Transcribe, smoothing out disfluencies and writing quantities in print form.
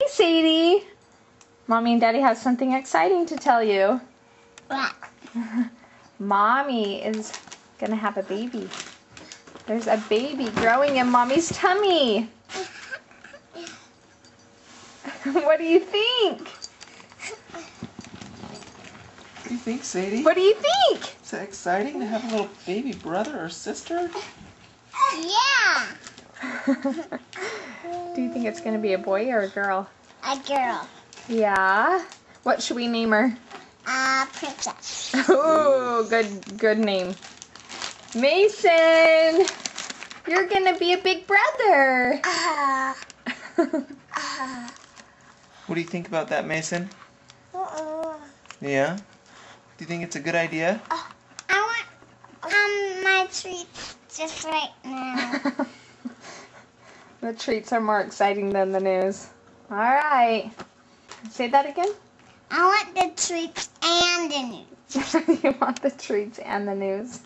Sadie. Mommy and Daddy have something exciting to tell you. What? Mommy is going to have a baby. There's a baby growing in Mommy's tummy. What do you think? What do you think, Sadie? What do you think? Is that exciting to have a little baby brother or sister? Yeah. Do you think it's going to be a boy or a girl? A girl. Yeah. What should we name her? Princess. Ooh, good name. Mason, you're going to be a big brother. What do you think about that, Mason? Yeah? Do you think it's a good idea? I want my treats just right now. The treats are more exciting than the news. All right. Say that again. I want the treats and the news. You want the treats and the news.